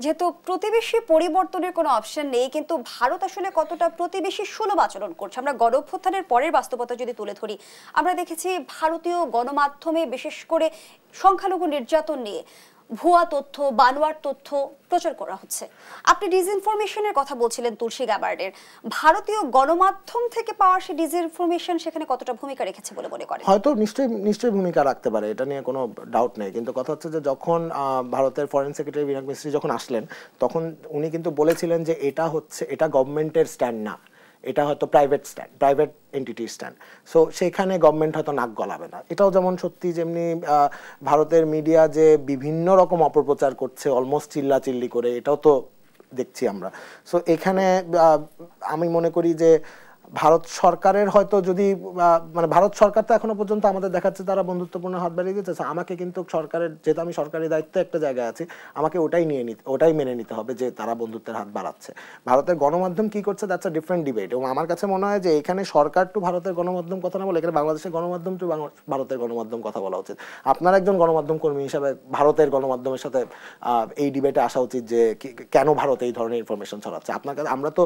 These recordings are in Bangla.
যেহেতু প্রতিবেশী পরিবর্তনের কোনো অপশন নেই, কিন্তু ভারত আসলে কতটা প্রতিবেশী সুলভ আচরণ করছে আমরা গণ অভ্যুত্থানের পরের বাস্তবতা যদি তুলে ধরি, আমরা দেখেছি ভারতীয় গণমাধ্যমে বিশেষ করে সংখ্যালঘু নির্যাতন নিয়ে ভুয়া তথ্য, বানোয়ার তথ্য প্রচার করা হচ্ছে। আপনি ডিসইনফরমেশনের কথা বলছিলেন তুলসী গ্যাবার্ডের, ভারতীয় গণমাধ্যম থেকে পাওয়া সেই ডিসইনফরমেশন সেখানে কতটা ভূমিকা রেখেছে বলে মনে করেন? হয়তো নিশ্চয়ই ভূমিকা রাখতে পারে, এটা নিয়ে কোনো ডাউট নেই। কিন্তু কথা হচ্ছে যে যখন ভারতের ফরেন সেক্রেটারি বিনাক মিস্ত্রি যখন আসলেন, তখন উনি কিন্তু বলেছিলেন যে এটা গভর্নমেন্টের স্ট্যান্ড না, এটা হয়তো প্রাইভেট এন্টিটির স্ট্যান্ড। সো সেখানে গভর্নমেন্ট হয়তো নাক গলাবে না। এটাও যেমন সত্যি, যেমনি ভারতের মিডিয়া যে বিভিন্ন রকম অপপ্রচার করছে অলমোস্ট চিল্লাচিল্লি করে, এটাও তো দেখছি আমরা। সো এখানে আমি মনে করি যে ভারত সরকারের হয়তো যদি মানে ভারত সরকার তো এখনো পর্যন্ত আমাদের দেখাচ্ছে তারা বন্ধুত্বপূর্ণ হাত বাড়িয়ে দিতেছে, আমাকে কিন্তু সরকারের, যেহেতু আমি সরকারি দায়িত্বে একটা জায়গায় আছি, আমাকে ওটাই মেনে নিতে হবে যে তারা বন্ধুত্বের হাত বাড়াচ্ছে। ভারতের গণমাধ্যম কি করছে দ্যাটস আ ডিফারেন্ট ডিবেট। এবং আমার কাছে মনে হয় যে এখানে সরকার টু ভারতের গণমাধ্যম কথা না বলে এখানে বাংলাদেশের গণমাধ্যম টু ভারতের গণমাধ্যম কথা বলা উচিত। আপনার একজন গণমাধ্যম কর্মী হিসাবে ভারতের গণমাধ্যমের সাথে এই ডিবেটে আসা উচিত যে কেন ভারত এই ধরনের ইনফরমেশন ছড়াচ্ছে। আমরা তো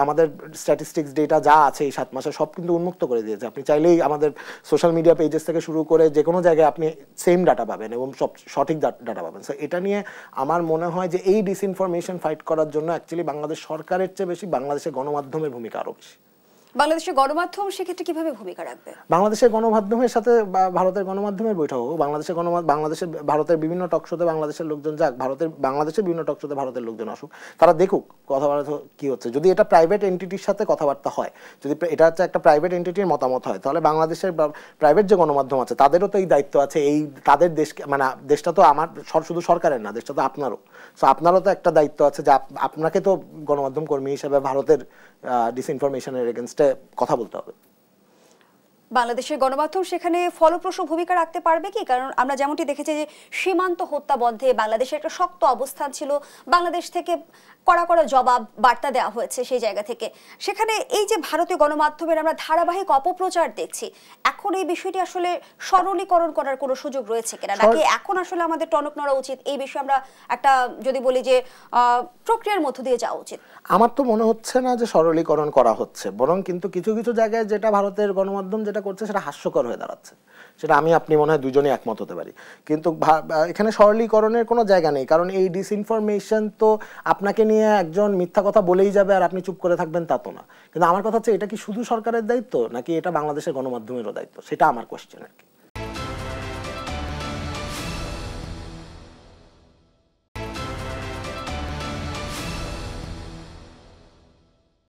আমাদের স্ট্যাটিস্টিক্স ডেটা যা আছে এই 7 মাসে সব কিন্তু উন্মুক্ত করে দিয়েছে। আপনি চাইলেই আমাদের সোশ্যাল মিডিয়া পেজেস থেকে শুরু করে যে কোনো জায়গায় আপনি সেম ডাটা পাবেন এবং সব সঠিক ডাটা পাবেন। সো এটা নিয়ে আমার মনে হয় যে এই ডিসইনফরমেশন ফাইট করার জন্য অ্যাকচুয়ালি বাংলাদেশ সরকারের চেয়ে বেশি বাংলাদেশের গণমাধ্যমের ভূমিকা আরো বেশি। বাংলাদেশের গণমাধ্যম সেক্ষেত্রে কিভাবে ভূমিকা রাখবে? বাংলাদেশের গণমাধ্যমের সাথে ভারতের গণমাধ্যমের বৈঠক হোক, বাংলাদেশের ভারতের বিভিন্ন টক শোতে বাংলাদেশের লোকজন যাক, বাংলাদেশের বিভিন্ন টক শোতে ভারতের লোকজন আসুক, তারা দেখুক কথাবার্তা কি হচ্ছে। যদি এটা প্রাইভেট এন্টিটির সাথে কথাবার্তা হয়, যদি এটা হচ্ছে একটা প্রাইভেট এন্টিটির মতামত হয়, তাহলে বাংলাদেশের প্রাইভেট যে গণমাধ্যম আছে তাদেরও তো এই দায়িত্ব আছে, এই তাদের দেশকে, মানে দেশটা তো আমার শুধু সরকারের না, দেশটা তো আপনারও। সো আপনারও তো একটা দায়িত্ব আছে যে আপনাকে তো গণমাধ্যম কর্মী হিসেবে ভারতের ডিসইনফরমেশনের এগেইনস্টে কথা বলতে হবে। বাংলাদেশের গণমাধ্যম সেখানে ফলপ্রসূ ভূমিকা রাখতে পারবে কি? কারণ আমরা যেমনটি দেখেছি যে সীমান্ত হত্যা বন্ধে বাংলাদেশের একটা শক্ত অবস্থান ছিল, বাংলাদেশ থেকে কড়া জবাব বার্তা দেওয়া হয়েছে সেই জায়গা থেকে। সেখানে এই যে ভারতীয় গণমাধ্যমের আমরা ধারাবাহিক অপপ্রচার দেখছি, এখন এই বিষয়টি আসলে সরলীকরণ করার কোনো সুযোগ রয়েছে কিনা, নাকি এখন আসলে আমাদের টনক নড়া উচিত, এই বিষয়ে আমরা একটা যদি বলি যে প্রক্রিয়ার মধ্য দিয়ে যাওয়া উচিত? আমার তো মনে হচ্ছে না যে সরলীকরণ করা হচ্ছে, বরং কিন্তু কিছু কিছু জায়গায় যেটা ভারতের গণমাধ্যম যেটা করছে সেটা হাস্যকর হয়ে দাঁড়াচ্ছে। সেটা আপনি মনে হয় দুজনেই একমত হতে পারি। কিন্তু এখানে সরলীকরণের কোনো জায়গা নেই, কারণ এই ডিসইনফরমেশন তো আপনাকে নিয়ে একজন মিথ্যা কথা বলেই যাবে আর আপনি চুপ করে থাকবেন তা তো না। কিন্তু আমার কথা হচ্ছে এটা কি শুধু সরকারের দায়িত্ব নাকি এটা বাংলাদেশের গণমাধ্যমেরও দায়িত্ব, সেটা আমার কোয়েশ্চেন আর কি।